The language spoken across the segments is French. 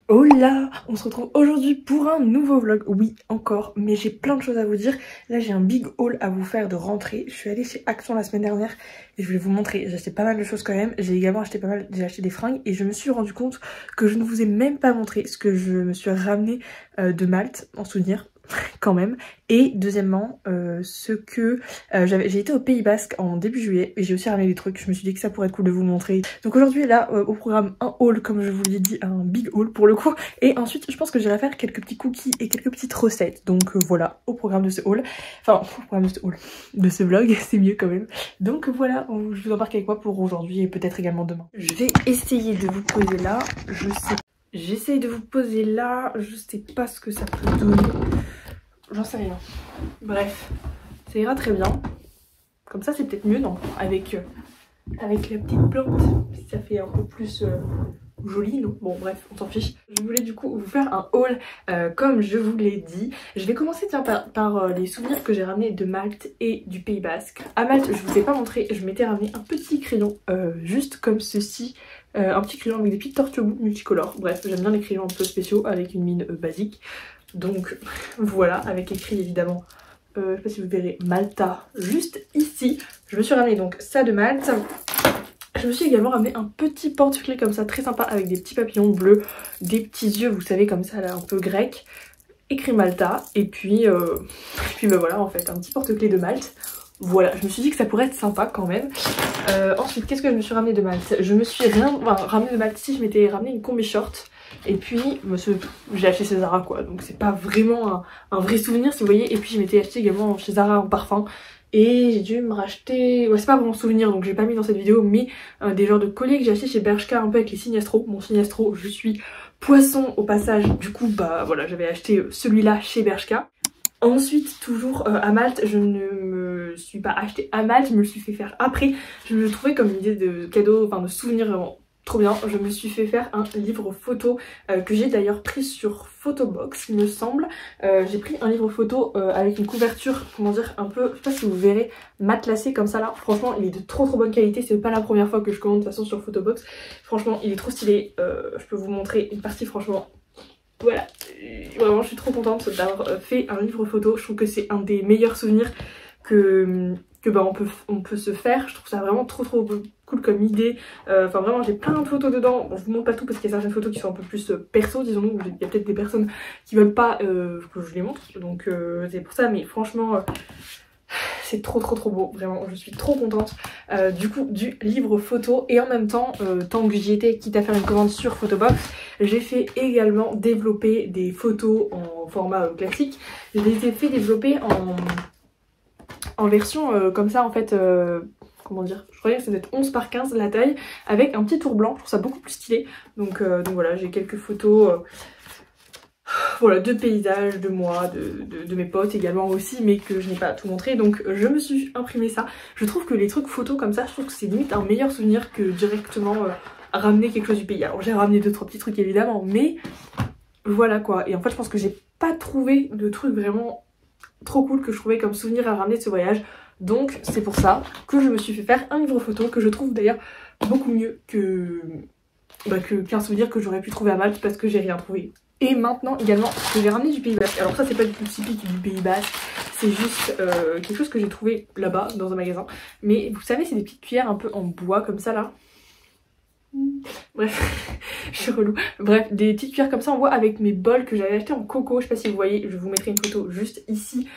Oh là, on se retrouve aujourd'hui pour un nouveau vlog. Oui, encore, mais j'ai plein de choses à vous dire. Là, j'ai un big haul à vous faire de rentrée. Je suis allée chez Action la semaine dernière et je voulais vous montrer. J'ai acheté pas mal de choses quand même. J'ai également acheté j'ai acheté des fringues et je me suis rendu compte que je ne vous ai même pas montré ce que je me suis ramené de Malte en souvenir. Quand même. Et deuxièmement, j'ai été au Pays Basque en début juillet et j'ai aussi ramené des trucs. Je me suis dit que ça pourrait être cool de vous montrer. Donc aujourd'hui là au programme un haul, comme je vous l'ai dit, un big haul pour le coup. Et ensuite je pense que j'irai faire quelques petits cookies et quelques petites recettes. Donc voilà, au programme de ce haul. Enfin au programme de ce haul, de ce vlog, c'est mieux quand même. Donc voilà, je vous embarque avec moi pour aujourd'hui et peut-être également demain. Je vais essayer de vous poser là. J'essaye de vous poser là. Je sais pas ce que ça peut donner. J'en sais rien. Bref, ça ira très bien. Comme ça, c'est peut-être mieux, non? Avec la petite plante, ça fait un peu plus joli, non? Bon, bref, on s'en fiche. Je voulais du coup vous faire un haul, comme je vous l'ai dit. Je vais commencer tiens, par les souvenirs que j'ai ramenés de Malte et du Pays Basque. À Malte, je vous ai pas montré, je m'étais ramené un petit crayon, juste comme ceci. Un petit crayon avec des petites tortues multicolores. Bref, j'aime bien les crayons un peu spéciaux avec une mine basique. Donc voilà, avec écrit évidemment, je sais pas si vous verrez, Malta juste ici. Je me suis ramené donc ça de Malte. Je me suis également ramené un petit porte-clés comme ça, très sympa, avec des petits papillons bleus, des petits yeux, vous savez, comme ça, là, un peu grec, écrit Malta. Et puis bah voilà, en fait, un petit porte-clés de Malte. Voilà, je me suis dit que ça pourrait être sympa quand même. Ensuite, qu'est-ce que je me suis ramené de Malte? Je me suis ramené de Malte, si je m'étais ramené une combi short. Et puis, j'ai acheté chez Zara quoi, donc c'est pas vraiment un vrai souvenir si vous voyez. Et puis je m'étais acheté également chez Zara un parfum. Et j'ai dû me racheter, ouais c'est pas vraiment souvenir donc j'ai pas mis dans cette vidéo, mais des genres de colliers que j'ai acheté chez Bershka un peu avec les Signastro. Mon Signastro, je suis poisson au passage, du coup bah voilà, j'avais acheté celui-là chez Bershka. Ensuite, toujours à Malte, je ne me suis pas acheté à Malte, je me le suis fait faire après. Je me le trouvais comme une idée de cadeau, enfin de souvenir vraiment trop bien. Je me suis fait faire un livre photo que j'ai d'ailleurs pris sur Photobox, il me semble. J'ai pris un livre photo avec une couverture, comment dire, un peu, je sais pas si vous verrez, matelassé comme ça là. Franchement, il est de trop bonne qualité, c'est pas la première fois que je commande de toute façon sur Photobox. Franchement, il est trop stylé, je peux vous montrer une partie franchement. Voilà, vraiment je suis trop contente d'avoir fait un livre photo. Je trouve que c'est un des meilleurs souvenirs que bah, on peut se faire. Je trouve ça vraiment trop cool comme idée. Enfin vraiment j'ai plein de photos dedans. Bon, je vous montre pas tout parce qu'il y a certaines photos qui sont un peu plus perso, disons-nous. Il y a peut-être des personnes qui veulent pas que je les montre. Donc c'est pour ça, mais franchement c'est trop beau, vraiment, je suis trop contente du coup du livre photo. Et en même temps, tant que j'y étais, quitte à faire une commande sur Photobox, j'ai fait également développer des photos en format classique. Je les ai fait développer en version comme ça en fait, comment dire, je croyais que ça devait être 11 par 15 la taille, avec un petit tour blanc, je trouve ça beaucoup plus stylé. Donc voilà, j'ai quelques photos voilà, de paysages, de moi, de mes potes également aussi, mais que je n'ai pas tout montré. Donc je me suis imprimé ça. Je trouve que les trucs photos comme ça, je trouve que c'est limite un meilleur souvenir que directement ramener quelque chose du pays. Alors j'ai ramené 2-3 petits trucs évidemment, mais voilà quoi. Et en fait je pense que j'ai pas trouvé de trucs vraiment trop cool que je trouvais comme souvenir à ramener de ce voyage. Donc c'est pour ça que je me suis fait faire un livre photo que je trouve d'ailleurs beaucoup mieux qu'un souvenir que j'aurais pu trouver à Malte parce que j'ai rien trouvé. Et maintenant également ce que j'ai ramené du Pays Basque. Alors ça c'est pas du tout typique du Pays Basque, c'est juste quelque chose que j'ai trouvé là-bas dans un magasin. Mais vous savez c'est des petites cuillères un peu en bois comme ça là. Bref, je suis relou. Bref, des petites cuillères comme ça en bois avec mes bols que j'avais acheté en coco. Je sais pas si vous voyez, je vous mettrai une photo juste ici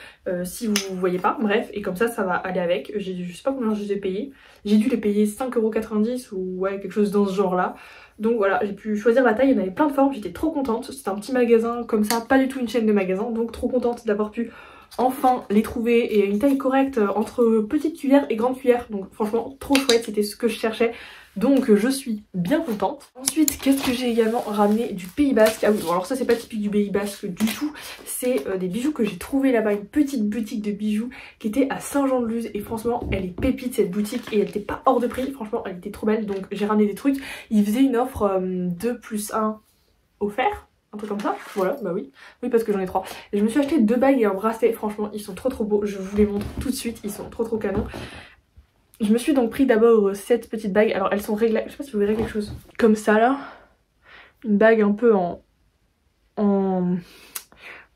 si vous voyez pas. Bref, et comme ça va aller avec. Je sais pas combien je les ai payés. J'ai dû les payer 5,90 € ou ouais, quelque chose dans ce genre là. Donc voilà, j'ai pu choisir la taille, il y en avait plein de formes, j'étais trop contente. C'était un petit magasin comme ça, pas du tout une chaîne de magasins, donc trop contente d'avoir pu enfin les trouver et une taille correcte entre petite cuillère et grande cuillère. Donc franchement trop chouette, c'était ce que je cherchais. Donc je suis bien contente. Ensuite, qu'est-ce que j'ai également ramené du Pays Basque? Ah oui, bon alors ça c'est pas typique du Pays Basque du tout. C'est des bijoux que j'ai trouvé là-bas, une petite boutique de bijoux qui était à Saint-Jean-de-Luz. Et franchement, elle est pépite cette boutique et elle était pas hors de prix. Franchement, elle était trop belle. Donc j'ai ramené des trucs. Ils faisaient une offre 2+1 offert. Un truc comme ça, voilà, bah oui. Oui parce que j'en ai 3. Et je me suis acheté 2 bagues et un bracelet. Franchement, ils sont trop beaux. Je vous les montre tout de suite. Ils sont trop canons. Je me suis donc pris d'abord cette petite bague. Alors elles sont réglables, je sais pas si vous verrez quelque chose comme ça là. Une bague un peu en en...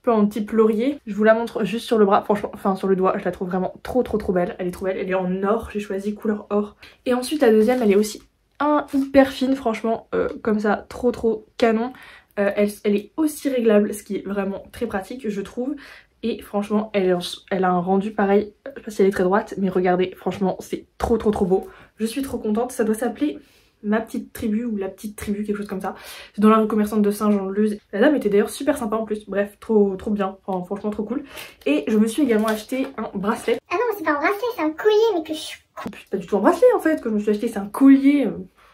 peu en type laurier. Je vous la montre juste sur le bras, franchement, enfin sur le doigt, je la trouve vraiment trop belle. Elle est trop belle, elle est en or, j'ai choisi couleur or. Et ensuite la deuxième, elle est aussi hyper fine, franchement, comme ça, trop canon. Elle est aussi réglable, ce qui est vraiment très pratique, je trouve. Et franchement, elle a un rendu pareil, je sais pas si elle est très droite, mais regardez, franchement, c'est trop beau. Je suis trop contente, ça doit s'appeler Ma Petite Tribu ou La Petite Tribu, quelque chose comme ça. C'est dans la rue commerçante de Saint-Jean-de-Luz. La dame était d'ailleurs super sympa en plus, bref, trop bien, enfin, franchement trop cool. Et je me suis également acheté un bracelet. Ah non, c'est pas un bracelet, c'est un collier, mais que je suis... C'est pas du tout un bracelet en fait que je me suis acheté, c'est un collier.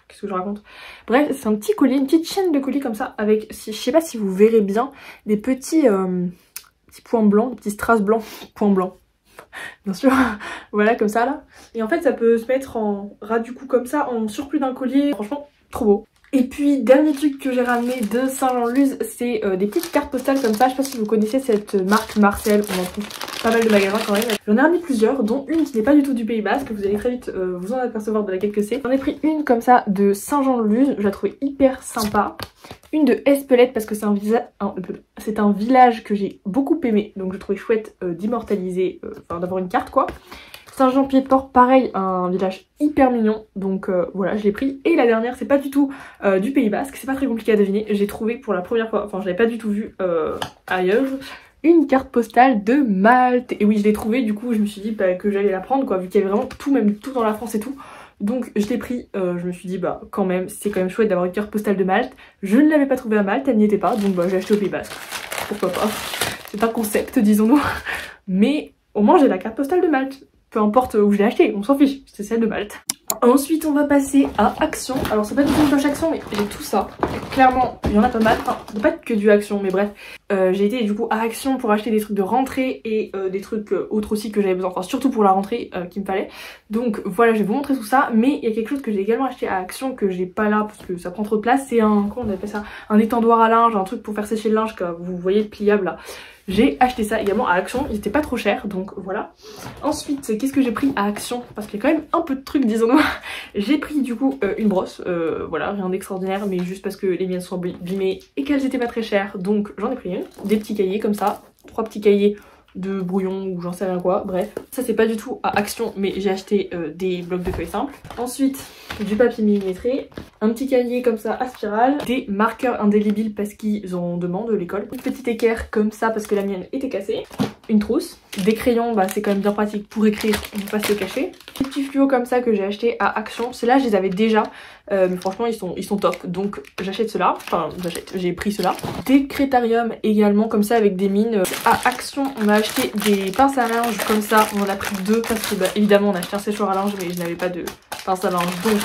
Qu'est-ce que je raconte? Bref, c'est un petit collier, une petite chaîne de collier comme ça, avec, je sais pas si vous verrez bien, des petits points blancs, des petits strass blancs, points blancs. Bien sûr, voilà comme ça là. Et en fait ça peut se mettre en ras du cou comme ça, en surplus d'un collier, franchement trop beau. Et puis dernier truc que j'ai ramené de Saint-Jean-de-Luz, c'est des petites cartes postales comme ça. Je sais pas si vous connaissez cette marque Marcel, on en trouve pas mal de magasins quand même. J'en ai ramené plusieurs, dont une qui n'est pas du tout du Pays Basque, vous allez très vite vous en apercevoir de laquelle que c'est. J'en ai pris une comme ça de Saint-Jean-de-Luz, je la trouvais hyper sympa. Une de Espelette parce que c'est un village que j'ai beaucoup aimé, donc je trouvais chouette d'immortaliser, enfin d'avoir une carte quoi. Saint-Jean-Pied-de-Port, pareil, un village hyper mignon, donc voilà, je l'ai pris. Et la dernière, c'est pas du tout du Pays Basque, c'est pas très compliqué à deviner. J'ai trouvé pour la première fois, enfin je l'avais pas du tout vu ailleurs, une carte postale de Malte. Et oui, je l'ai trouvée, du coup je me suis dit que j'allais la prendre quoi, vu qu'il y avait vraiment tout, même tout dans la France et tout. Donc je l'ai pris, je me suis dit quand même, c'est quand même chouette d'avoir une carte postale de Malte. Je ne l'avais pas trouvée à Malte, elle n'y était pas, donc j'ai acheté au Pays Basque. Pourquoi pas, c'est un concept disons-nous. Mais au moins j'ai la carte postale de Malte. Peu importe où je l'ai acheté, on s'en fiche, c'est celle de Malte. Ensuite on va passer à Action. Alors c'est pas du tout une poche Action, mais j'ai tout ça. Clairement, il y en a pas mal, enfin pas que du Action, mais bref. J'ai été du coup à Action pour acheter des trucs de rentrée et des trucs autres aussi que j'avais besoin, enfin surtout pour la rentrée qu'il me fallait. Donc voilà, je vais vous montrer tout ça, mais il y a quelque chose que j'ai également acheté à Action que j'ai pas là parce que ça prend trop de place. C'est comment on appelle ça, un étendoir à linge, un truc pour faire sécher le linge que vous voyez pliable là. J'ai acheté ça également à Action, il était pas trop cher, donc voilà. Ensuite, qu'est-ce que j'ai pris à Action? Parce qu'il y a quand même un peu de trucs, disons-nous. J'ai pris du coup une brosse, voilà, rien d'extraordinaire, mais juste parce que les miennes sont abîmées et qu'elles étaient pas très chères, donc j'en ai pris une. Des petits cahiers comme ça, 3 petits cahiers de brouillon ou j'en sais rien quoi, bref. Ça c'est pas du tout à Action, mais j'ai acheté des blocs de feuilles simples. Ensuite, du papier millimétré, un petit cahier comme ça à spirale, des marqueurs indélébiles parce qu'ils en demandent l'école, une petite équerre comme ça parce que la mienne était cassée, une trousse, des crayons, c'est quand même bien pratique pour écrire, on ne peut pas se le cacher, des petits fluos comme ça que j'ai acheté à Action, ceux-là je les avais déjà, mais franchement ils sont top, donc j'achète ceux-là, enfin j'ai pris ceux-là. Des crétariums également comme ça avec des mines. À Action on a acheté des pinces à linge comme ça, on en a pris 2 parce que évidemment on a acheté un séchoir à linge mais je n'avais pas de pince à linge, donc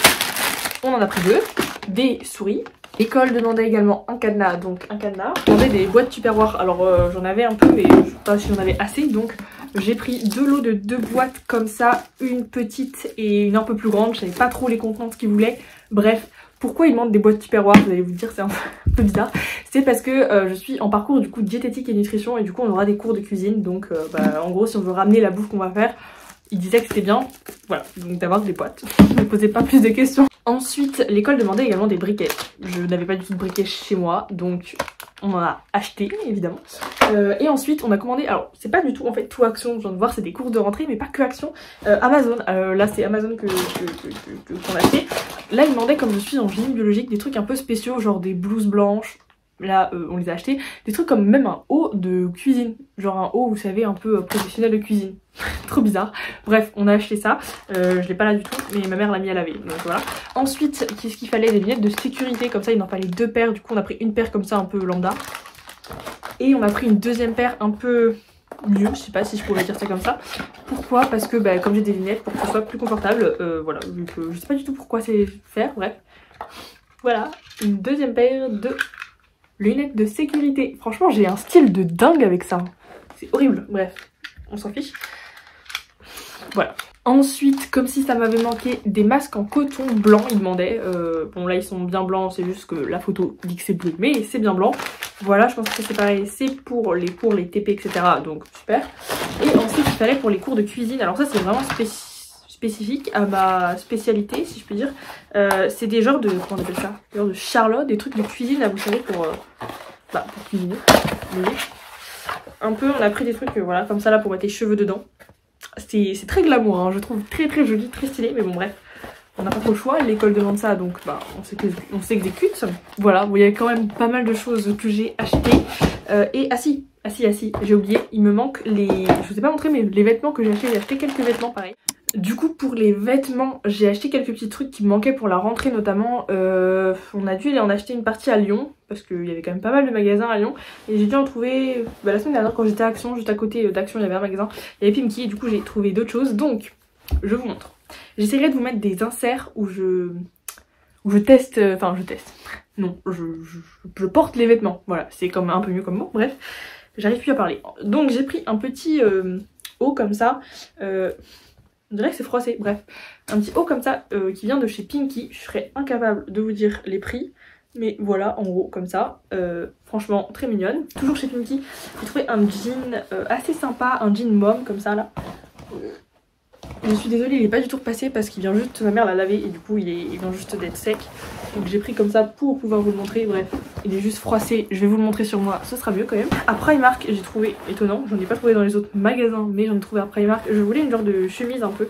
on en a pris 2. Des souris. L'école demandait également un cadenas, donc un cadenas. Demandait des boîtes Tupperware, alors j'en avais un peu mais je sais pas si j'en avais assez, donc j'ai pris 2 lots de 2 boîtes comme ça, une petite et une un peu plus grande, je savais pas trop les contenants qu'ils voulaient. Bref, pourquoi ils demandent des boîtes Tupperware, vous allez vous dire c'est un peu bizarre. C'est parce que je suis en parcours du coup diététique et nutrition et du coup on aura des cours de cuisine, donc en gros si on veut ramener la bouffe qu'on va faire, il disait que c'était bien, voilà, donc d'avoir des boîtes. Ne me posez pas plus de questions. Ensuite, l'école demandait également des briquets. Je n'avais pas du tout de briquets chez moi, donc on en a acheté, évidemment. Et ensuite, on a commandé, alors c'est pas du tout en fait tout Action, je viens de voir, c'est des courses de rentrée, mais pas que Action. Amazon, là c'est Amazon qu'on a acheté. Là, ils demandaient, comme je suis en génie biologique, des trucs un peu spéciaux, genre des blouses blanches. Là, on les a achetés. Des trucs comme même un haut de cuisine. Genre un haut, vous savez, un peu professionnel de cuisine. Trop bizarre. Bref, on a acheté ça. Je l'ai pas là du tout, mais ma mère l'a mis à laver. Donc voilà. Ensuite, qu'est-ce qu'il fallait? Des lunettes de sécurité. Comme ça, il en fallait 2 paires. Du coup, on a pris une paire comme ça, un peu lambda. Et on a pris une deuxième paire un peu mieux. Je sais pas si je pourrais dire ça comme ça. Pourquoi? Parce que comme j'ai des lunettes, pour que ce soit plus confortable. Voilà. Donc, je sais pas du tout pourquoi c'est faire. Bref. Voilà. Une deuxième paire de lunettes de sécurité. Franchement, j'ai un style de dingue avec ça. C'est horrible. Bref, on s'en fiche. Voilà. Ensuite, comme si ça m'avait manqué, des masques en coton blanc, ils demandaient. Bon, là, ils sont bien blancs, c'est juste que la photo dit que c'est bleu, mais c'est bien blanc. Voilà, je pense que c'est pareil, c'est pour les cours, les TP, etc. Donc, super. Et ensuite, il fallait pour les cours de cuisine. Alors ça, c'est vraiment spécifique à ma spécialité, si je puis dire. C'est des genres de, comment on appelle ça, des genres de charlotte, des trucs de cuisine, là, vous savez, pour cuisiner. Un peu, on a pris des trucs voilà, comme ça là pour mettre les cheveux dedans. C'est très glamour, hein, je trouve très joli, très stylé, mais bon bref. On n'a pas trop le choix, l'école demande ça, donc bah, on s'exécute. Voilà, bon, il y a quand même pas mal de choses que j'ai achetées. Et j'ai oublié, il me manque les... Je vous ai pas montré, mais les vêtements que j'ai acheté quelques vêtements pareil. Du coup, pour les vêtements, j'ai acheté quelques petits trucs qui me manquaient pour la rentrée notamment. On a dû aller en acheter une partie à Lyon, parce qu'il y avait quand même pas mal de magasins à Lyon. Et j'ai dû en trouver la semaine dernière quand j'étais à Action, juste à côté d'Action, il y avait un magasin. Il y avait Pimki, et du coup j'ai trouvé d'autres choses, donc je vous montre. J'essaierai de vous mettre des inserts où je teste, enfin je teste, non, je porte les vêtements, voilà, c'est comme un peu mieux comme mot, bref, j'arrive plus à parler. Donc j'ai pris un petit haut comme ça, on dirait que c'est froissé, bref, un petit haut comme ça qui vient de chez Pimki. Je serais incapable de vous dire les prix, mais voilà, en gros, comme ça, franchement très mignonne. Toujours chez Pimki, j'ai trouvé un jean assez sympa, un jean mom comme ça là. Je suis désolée, il est pas du tout repassé parce qu'il vient juste, ma mère l'a lavé et du coup il vient juste d'être sec. Donc j'ai pris comme ça pour pouvoir vous le montrer. Bref, il est juste froissé, je vais vous le montrer sur moi, ce sera mieux quand même. À Primark, j'ai trouvé étonnant, j'en ai pas trouvé dans les autres magasins, mais j'en ai trouvé à Primark. Je voulais une genre de chemise un peu,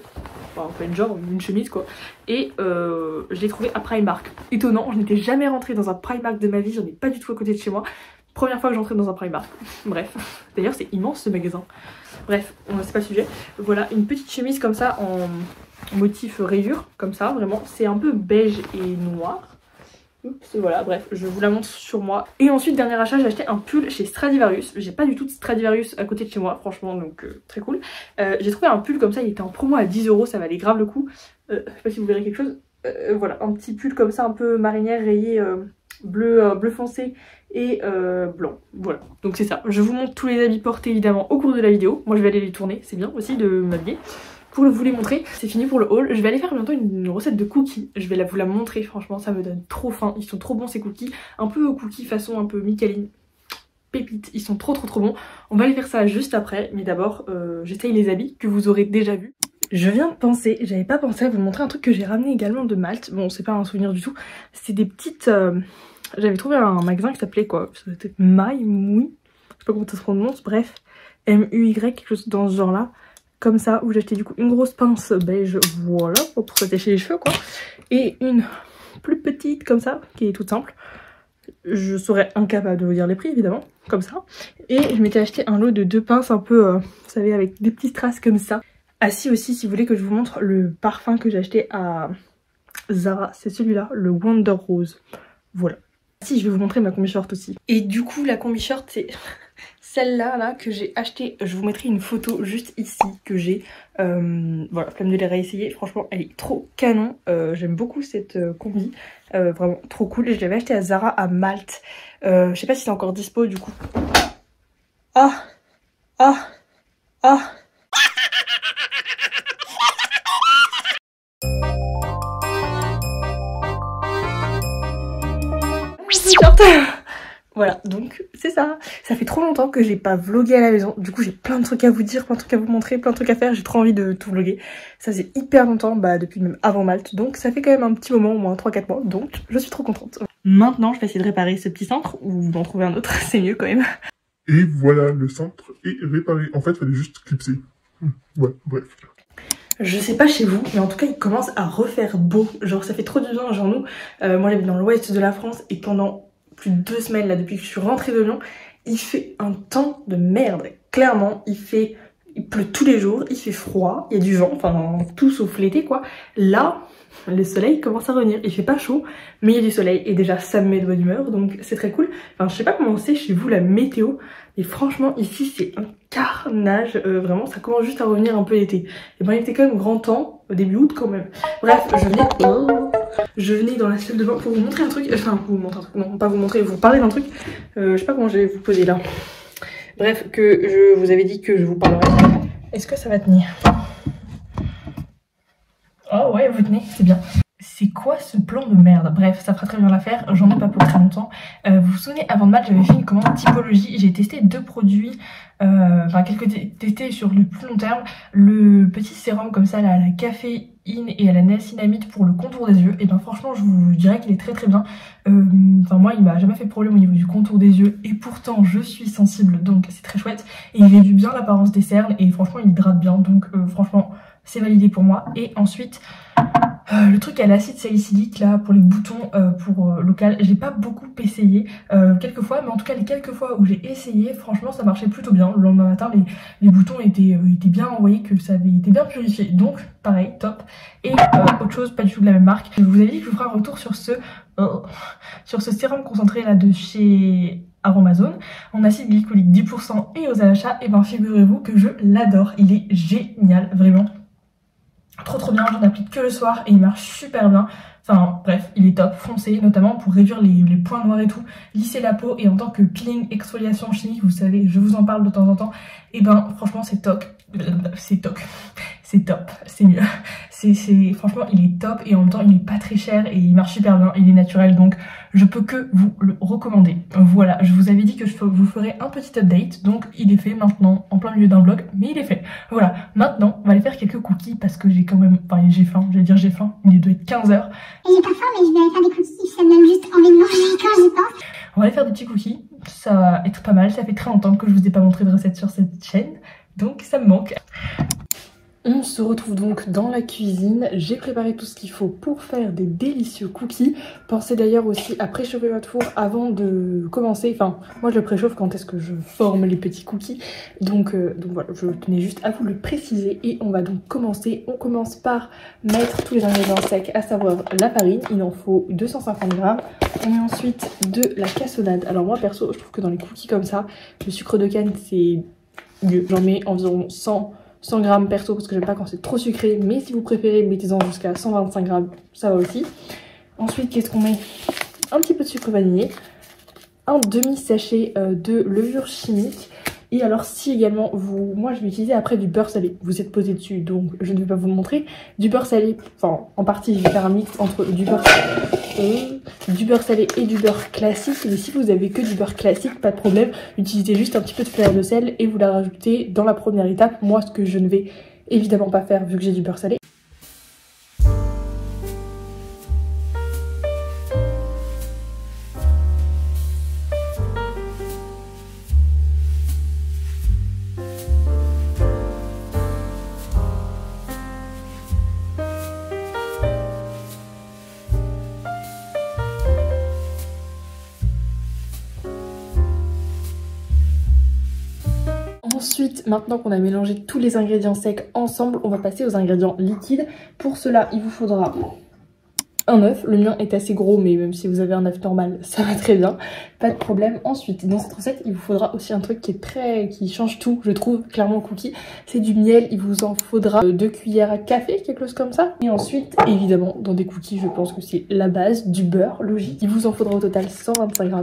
enfin une chemise quoi. Et je l'ai trouvé à Primark. Étonnant, je n'étais jamais rentrée dans un Primark de ma vie, j'en ai pas du tout à côté de chez moi. Première fois que j'entrais dans un Primark. Bref, d'ailleurs c'est immense ce magasin. Bref, c'est pas le sujet. Voilà, une petite chemise comme ça en motif rayure, comme ça, vraiment. C'est un peu beige et noir. Oups, voilà, bref, je vous la montre sur moi. Et ensuite, dernier achat, j'ai acheté un pull chez Stradivarius. J'ai pas du tout de Stradivarius à côté de chez moi, franchement, donc très cool. J'ai trouvé un pull comme ça, il était en promo à 10 €, ça valait grave le coup. Je sais pas si vous verrez quelque chose. Voilà, un petit pull comme ça, un peu marinière, rayé bleu foncé et blanc. Voilà, donc c'est ça. Je vous montre tous les habits portés évidemment au cours de la vidéo. Moi je vais aller les tourner, c'est bien aussi de m'habiller pour vous les montrer. C'est fini pour le haul. Je vais aller faire bientôt une recette de cookies. Je vais vous la montrer, franchement ça me donne trop faim. Ils sont trop bons ces cookies, un peu cookies façon un peu Micheline. Pépites, ils sont trop bons. On va aller faire ça juste après, mais d'abord j'essaye les habits que vous aurez déjà vus. Je viens de penser, j'avais pas pensé à vous montrer un truc que j'ai ramené également de Malte. Bon, c'est pas un souvenir du tout, c'est des petites... J'avais trouvé un magasin qui s'appelait quoi, c'était Moui, je sais pas comment ça se prononce, bref, M-U-Y, quelque chose dans ce genre là, comme ça, où j'ai acheté du coup une grosse pince beige, voilà, pour s'attacher les cheveux quoi, et une plus petite comme ça, qui est toute simple. Je serais incapable de vous dire les prix évidemment, comme ça. Et je m'étais acheté un lot de 2 pinces un peu, vous savez, avec des petites traces comme ça. Ah si aussi, si vous voulez que je vous montre le parfum que j'ai acheté à Zara, c'est celui-là, le Wonder Rose. Voilà. Si, je vais vous montrer ma combi short aussi. Et du coup, la combi short, c'est celle-là là, que j'ai achetée. Je vous mettrai une photo juste ici que j'ai. Voilà, flemme de les réessayer. Franchement, elle est trop canon. J'aime beaucoup cette combi. Vraiment trop cool. Je l'avais achetée à Zara à Malte. Je sais pas si c'est encore dispo du coup. Ah. Voilà, donc c'est ça. Ça fait trop longtemps que j'ai pas vlogué à la maison. Du coup, j'ai plein de trucs à vous dire, plein de trucs à vous montrer, plein de trucs à faire. J'ai trop envie de tout vloguer. Ça faisait hyper longtemps, depuis même avant Malte. Donc ça fait quand même un petit moment, au moins 3-4 mois. Donc je suis trop contente. Maintenant, je vais essayer de réparer ce petit cintre ou d'en trouver un autre. C'est mieux quand même. Et voilà, le cintre est réparé. En fait, il fallait juste clipser. Ouais, bref. Je sais pas chez vous, mais en tout cas il commence à refaire beau. Genre ça fait trop du bien, genre nous, moi j'habite dans l'ouest de la France et pendant plus de 2 semaines là, depuis que je suis rentrée de Lyon, il fait un temps de merde. Clairement, il pleut tous les jours, il fait froid, il y a du vent, enfin tout sauf l'été quoi. Là, le soleil commence à revenir, il fait pas chaud, mais il y a du soleil et déjà ça me met de bonne humeur, donc c'est très cool. Enfin je sais pas comment c'est chez vous la météo, mais franchement ici c'est un carnage, vraiment ça commence juste à revenir un peu l'été. Et ben il était quand même grand temps, au début août quand même. Bref, je venais dans la salle de bain pour vous montrer un truc, enfin vous montrer un truc, non pas vous montrer, vous parler d'un truc, je sais pas comment je vais vous poser là. Bref, que je vous avais dit que je vous parlerais. Est-ce que ça va tenir? Oh ouais, vous tenez, c'est bien. C'est quoi ce plan de merde? Bref, ça fera très bien l'affaire, j'en ai pas pour très longtemps. Vous vous souvenez, avant de Malte, j'avais fait une commande typologie. J'ai testé 2 produits, enfin quelques testés sur le plus long terme. Le petit sérum comme ça, là, la café et à la niacinamide pour le contour des yeux. Et ben franchement je vous dirais qu'il est très très bien. Enfin moi il m'a jamais fait de problème au niveau du contour des yeux et pourtant je suis sensible donc c'est très chouette. Et il réduit bien l'apparence des cernes et franchement il hydrate bien donc franchement c'est validé pour moi. Et ensuite le truc à l'acide salicylique là pour les boutons pour local, j'ai pas beaucoup essayé quelques fois, mais en tout cas les quelques fois où j'ai essayé, franchement ça marchait plutôt bien. Le lendemain matin les boutons étaient bien envoyés, que ça avait été bien purifié, donc pareil, top. Et autre chose, pas du tout de la même marque, je vous avais dit que je vous ferai un retour sur ce sérum concentré là de chez Aromazone en acide glycolique 10% et aux achats. Et ben figurez-vous que je l'adore, il est génial, vraiment. Trop bien, j'en applique que le soir et il marche super bien. Enfin bref, il est top, foncé, notamment pour réduire les points noirs et tout, lisser la peau. Et en tant que peeling exfoliation chimique, vous savez, je vous en parle de temps en temps. Et ben franchement c'est top, c'est top, c'est mieux. Franchement il est top et en même temps il est pas très cher et il marche super bien, il est naturel, donc je peux que vous le recommander. Voilà, je vous avais dit que je vous ferai un petit update, donc il est fait maintenant en plein milieu d'un vlog, mais il est fait. Voilà, maintenant on va aller faire quelques cookies parce que j'ai quand même, enfin j'ai faim, il doit être 15 h. J'ai pas faim mais je vais aller faire des cookies, ça me donne juste envie de manger quand j'y pense. On va aller faire des petits cookies, ça va être pas mal, ça fait très longtemps que je vous ai pas montré de recette sur cette chaîne, donc ça me manque. On se retrouve donc dans la cuisine, j'ai préparé tout ce qu'il faut pour faire des délicieux cookies. Pensez d'ailleurs aussi à préchauffer votre four avant de commencer, enfin moi je le préchauffe quand est-ce que je forme les petits cookies. Donc voilà, je tenais juste à vous le préciser et on va donc commencer. On commence par mettre tous les ingrédients secs, à savoir la farine, il en faut 250 g. On met ensuite de la cassonade. Alors moi perso je trouve que dans les cookies comme ça, le sucre de canne c'est mieux. J'en mets environ 100 g perso parce que j'aime pas quand c'est trop sucré, mais si vous préférez mettez-en jusqu'à 125 g, ça va aussi. Ensuite qu'est-ce qu'on met? Un petit peu de sucre vanillé, un demi sachet de levure chimique. Et alors si également moi je vais utiliser après du beurre salé, vous êtes posé dessus donc je ne vais pas vous le montrer. Du beurre salé, enfin en partie je vais faire un mix entre du beurre salé et du beurre classique. Et si vous avez que du beurre classique, pas de problème, utilisez juste un petit peu de fleur de sel et vous la rajoutez dans la première étape. Moi ce que je ne vais évidemment pas faire vu que j'ai du beurre salé. Ensuite, maintenant qu'on a mélangé tous les ingrédients secs ensemble, on va passer aux ingrédients liquides. Pour cela, il vous faudra un œuf. Le mien est assez gros, mais même si vous avez un œuf normal, ça va très bien, pas de problème. Ensuite, dans cette recette, il vous faudra aussi un truc qui change tout, je trouve, clairement cookie. C'est du miel, il vous en faudra 2 cuillères à café, quelque chose comme ça. Et ensuite, évidemment, dans des cookies, je pense que c'est la base, du beurre, logique. Il vous en faudra au total 125 g.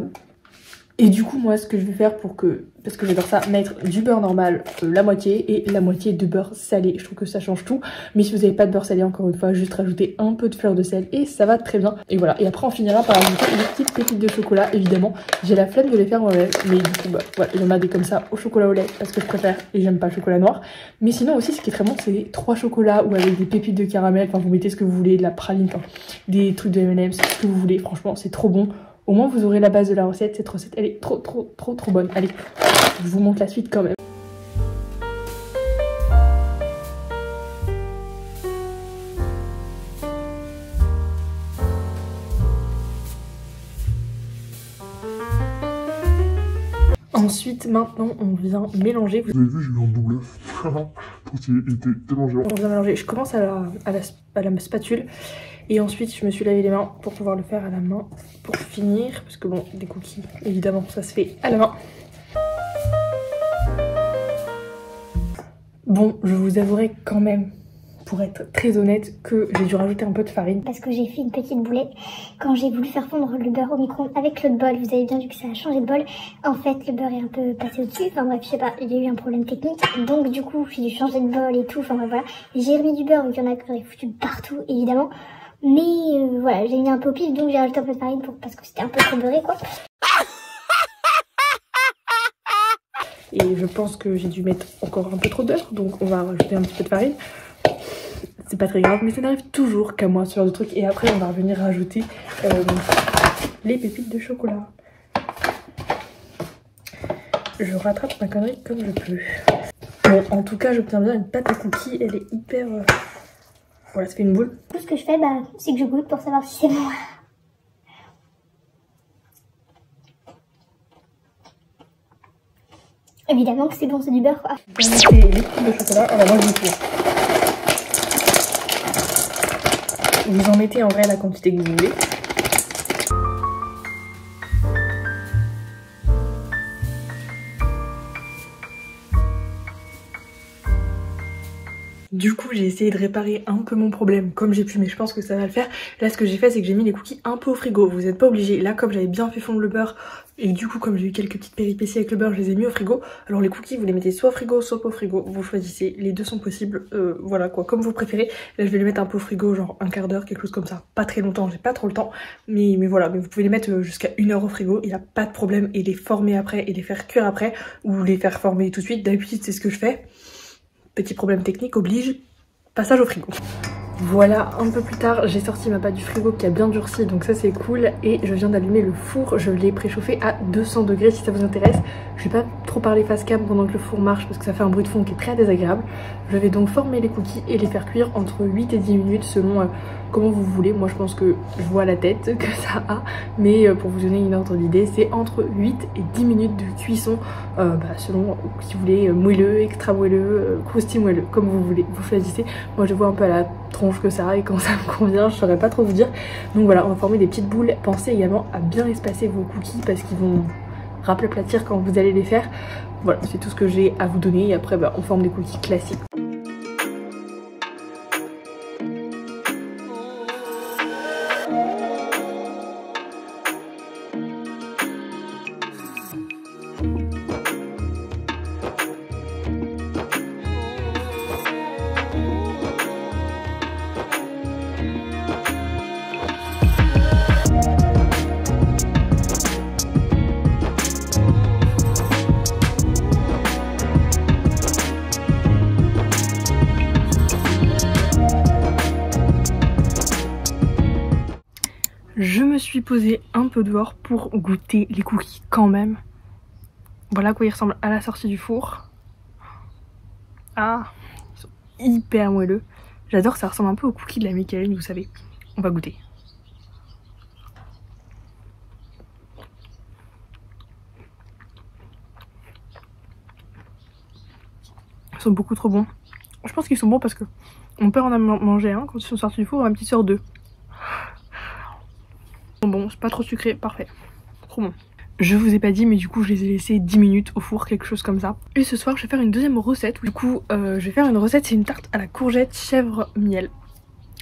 Et du coup moi ce que je vais faire parce que j'adore ça, mettre du beurre normal la moitié et la moitié de beurre salé. Je trouve que ça change tout. Mais si vous n'avez pas de beurre salé, encore une fois, juste rajouter un peu de fleur de sel et ça va très bien. Et voilà, et après on finira par ajouter des petites pépites de chocolat évidemment. J'ai la flemme de les faire moi-même, mais du coup bah voilà, il y en a des comme ça au chocolat au lait parce que je préfère et j'aime pas le chocolat noir. Mais sinon aussi ce qui est très bon c'est 3 chocolats ou avec des pépites de caramel, enfin vous mettez ce que vous voulez, de la praline, enfin, des trucs de M&M's, ce que vous voulez, franchement c'est trop bon. Au moins vous aurez la base de la recette, cette recette elle est trop bonne. Allez, je vous montre la suite quand même. Ensuite, maintenant, on vient mélanger. Vous avez vu, j'ai eu un double œuf. Pour qu'il était tellement géant. On vient mélanger. Je commence à la spatule. Et ensuite, je me suis lavé les mains pour pouvoir le faire à la main. Pour finir, parce que bon, des cookies, évidemment, ça se fait à la main. Bon, je vous avouerai quand même, pour être très honnête, que j'ai dû rajouter un peu de farine. Parce que j'ai fait une petite boulette quand j'ai voulu faire fondre le beurre au micro-ondes avec l'autre bol. Vous avez bien vu que ça a changé de bol. En fait, le beurre est un peu passé au-dessus. Enfin bref, je sais pas, il y a eu un problème technique. Donc du coup, j'ai dû changer de bol et tout. Enfin bref, voilà. J'ai remis du beurre, donc il y en a qui auraient foutu partout, évidemment. Mais voilà, j'ai mis un peu au pif, donc j'ai rajouté un peu de farine parce que c'était un peu trop beurré, quoi. Et je pense que j'ai dû mettre encore un peu trop d'heures, donc on va rajouter un petit peu de farine. c'est pas très grave, mais ça n'arrive toujours qu'à moi ce genre de truc. Et après on va revenir rajouter les pépites de chocolat. Je rattrape ma connerie comme je peux. Bon, en tout cas j'obtiens bien une pâte à cookies, elle est hyper... Voilà, ça fait une boule. Tout ce que je fais, c'est que je goûte pour savoir si c'est bon. Évidemment que c'est bon, c'est du beurre quoi. On met les pépites de chocolat, on va voir du four. Vous en mettez en vrai la quantité que vous voulez. Du coup j'ai essayé de réparer un peu mon problème comme j'ai pu, mais je pense que ça va le faire. Là ce que j'ai fait c'est que j'ai mis les cookies un peu au frigo, vous n'êtes pas obligés. Là comme j'avais bien fait fondre le beurre et du coup comme j'ai eu quelques petites péripéties avec le beurre, je les ai mis au frigo. Alors les cookies vous les mettez soit au frigo soit pas au frigo, vous choisissez, les deux sont possibles, voilà quoi, comme vous préférez. Là je vais les mettre un peu au frigo, genre un quart d'heure, quelque chose comme ça, pas très longtemps, j'ai pas trop le temps, mais voilà, mais vous pouvez les mettre jusqu'à 1 heure au frigo, il n'y a pas de problème, et les former après et les faire cuire après, ou les faire former tout de suite. D'habitude c'est ce que je fais, petit problème technique oblige, passage au frigo. Voilà, un peu plus tard, j'ai sorti ma pâte du frigo qui a bien durci, donc ça c'est cool. Et je viens d'allumer le four, je l'ai préchauffé à 200 degrés si ça vous intéresse. Je vais pas trop parler face cam pendant que le four marche parce que ça fait un bruit de fond qui est très désagréable. Je vais donc former les cookies et les faire cuire entre 8 et 10 minutes selon comment vous voulez. Moi je pense que je vois la tête que ça a, mais pour vous donner une ordre d'idée, c'est entre 8 et 10 minutes de cuisson selon si vous voulez moelleux, extra moelleux, croustille moelleux, comme vous voulez, vous choisissez. Moi je vois un peu à la tronche que ça, et quand ça me convient je saurais pas trop vous dire. Donc voilà, on va former des petites boules. Pensez également à bien espacer vos cookies parce qu'ils vont raplatir quand vous allez les faire. Voilà, c'est tout ce que j'ai à vous donner, et après on forme des cookies classiques. Je me suis posée un peu dehors pour goûter les cookies quand même. Voilà à quoi ils ressemblent à la sortie du four. Ah, ils sont hyper moelleux. J'adore, ça ressemble un peu aux cookies de la Michaeline, vous savez. On va goûter. Ils sont beaucoup trop bons. Je pense qu'ils sont bons parce que mon père en a mangé un quand ils sont sortis du four, ma petite soeur 2. Bon, c'est pas trop sucré, parfait. Trop bon. Je vous ai pas dit, mais du coup je les ai laissés 10 minutes au four, quelque chose comme ça. Et ce soir je vais faire une deuxième recette. Du coup je vais faire une recette, c'est une tarte à la courgette chèvre miel.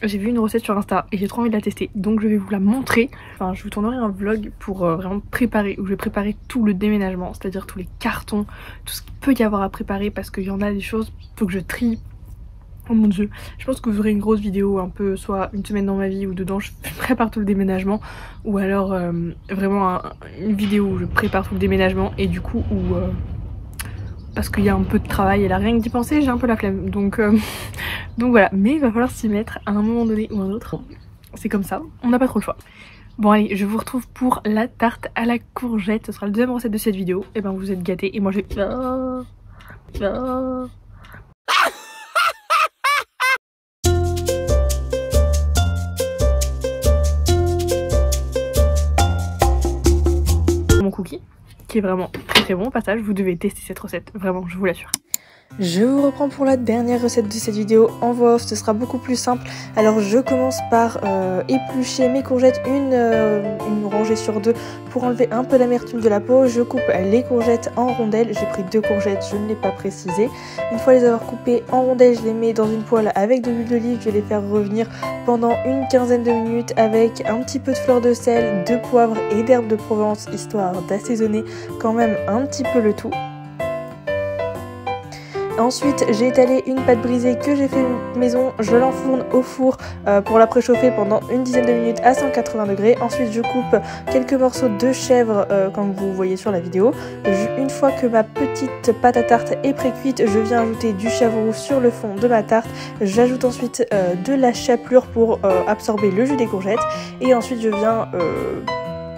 J'ai vu une recette sur Insta et j'ai trop envie de la tester, donc je vais vous la montrer. Enfin je vous tournerai un vlog pour vraiment préparer, où je vais préparer tout le déménagement, c'est-à-dire tous les cartons, tout ce qu'il peut y avoir à préparer, parce qu'il y en a des choses, faut que je trie. Oh mon dieu, je pense que vous aurez une grosse vidéo un peu, soit une semaine dans ma vie où dedans je prépare tout le déménagement, ou alors vraiment une vidéo où je prépare tout le déménagement et du coup où parce qu'il y a un peu de travail et là rien que d'y penser j'ai un peu la flemme, donc voilà, mais il va falloir s'y mettre à un moment donné ou un autre, c'est comme ça, on n'a pas trop le choix. Bon allez, je vous retrouve pour la tarte à la courgette, ce sera la deuxième recette de cette vidéo, et ben vous êtes gâtés et moi je vais... Mon cookie qui est vraiment très bon au passage, vous devez tester cette recette, vraiment je vous l'assure. Je vous reprends pour la dernière recette de cette vidéo en voix off, ce sera beaucoup plus simple. Alors je commence par éplucher mes courgettes, une rangée sur deux pour enlever un peu l'amertume de la peau. Je coupe les courgettes en rondelles, j'ai pris 2 courgettes, je ne l'ai pas précisé. Une fois les avoir coupées en rondelles, je les mets dans une poêle avec de l'huile d'olive, je vais les faire revenir pendant une quinzaine de minutes avec un petit peu de fleur de sel, de poivre et d'herbes de Provence, histoire d'assaisonner quand même un petit peu le tout. Ensuite j'ai étalé une pâte brisée que j'ai fait maison, je l'enfourne au four pour la préchauffer pendant une dizaine de minutes à 180 degrés. Ensuite je coupe quelques morceaux de chèvre comme vous voyez sur la vidéo. Une fois que ma petite pâte à tarte est pré-cuite, je viens ajouter du chèvre sur le fond de ma tarte. J'ajoute ensuite de la chapelure pour absorber le jus des courgettes et ensuite je viens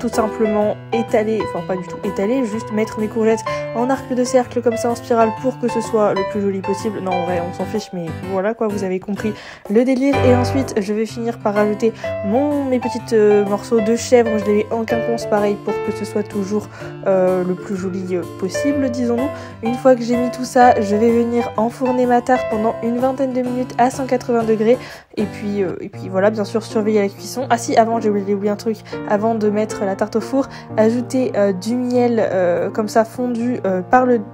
tout simplement étaler, enfin pas du tout étaler, juste mettre mes courgettes en arc de cercle comme ça en spirale pour que ce soit le plus joli possible. Non en vrai on s'en fiche mais voilà quoi, vous avez compris le délire. Et ensuite je vais finir par rajouter mes petits morceaux de chèvre, je les mets en quinconce pareil pour que ce soit toujours le plus joli possible disons-nous. Une fois que j'ai mis tout ça, je vais venir enfourner ma tarte pendant une vingtaine de minutes à 180 degrés et puis voilà, bien sûr surveiller la cuisson. Ah si, avant j'ai oublié un truc, avant de mettre la tarte au four, ajouter du miel comme ça fondu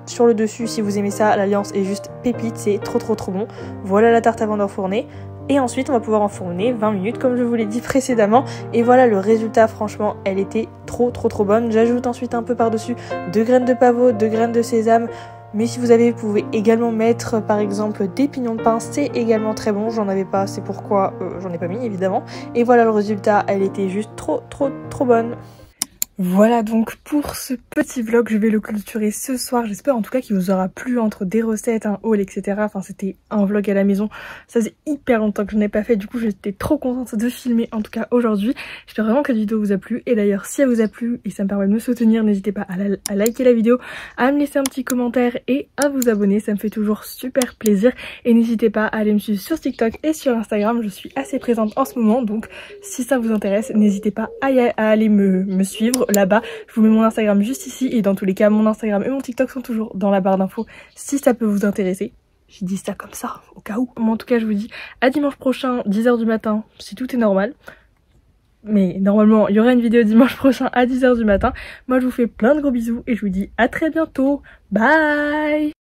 sur le dessus si vous aimez ça. L'alliance est juste pépite, c'est trop bon. Voilà la tarte avant d'enfourner. Et ensuite on va pouvoir enfourner 20 minutes comme je vous l'ai dit précédemment. Et voilà le résultat, franchement elle était trop bonne. J'ajoute ensuite un peu par dessus de graines de pavot, de graines de sésame. Mais si vous avez, vous pouvez également mettre par exemple des pignons de pain, c'est également très bon. J'en avais pas, c'est pourquoi j'en ai pas mis évidemment. Et voilà le résultat, elle était juste trop bonne. Voilà donc pour ce petit vlog, je vais le clôturer ce soir. J'espère en tout cas qu'il vous aura plu entre des recettes, un haul, etc. Enfin c'était un vlog à la maison. Ça faisait hyper longtemps que je n'ai pas fait, du coup j'étais trop contente de filmer en tout cas aujourd'hui. J'espère vraiment que la vidéo vous a plu. Et d'ailleurs si elle vous a plu et ça me permet de me soutenir, n'hésitez pas à liker la vidéo, à me laisser un petit commentaire et à vous abonner. Ça me fait toujours super plaisir. Et n'hésitez pas à aller me suivre sur TikTok et sur Instagram. Je suis assez présente en ce moment, donc si ça vous intéresse, n'hésitez pas à aller me suivre là-bas. Je vous mets mon Instagram juste ici et dans tous les cas mon Instagram et mon TikTok sont toujours dans la barre d'infos si ça peut vous intéresser. J'ai dit ça comme ça au cas où. Moi en tout cas je vous dis à dimanche prochain 10h du matin si tout est normal. Mais normalement il y aura une vidéo dimanche prochain à 10h du matin. Moi je vous fais plein de gros bisous et je vous dis à très bientôt. Bye.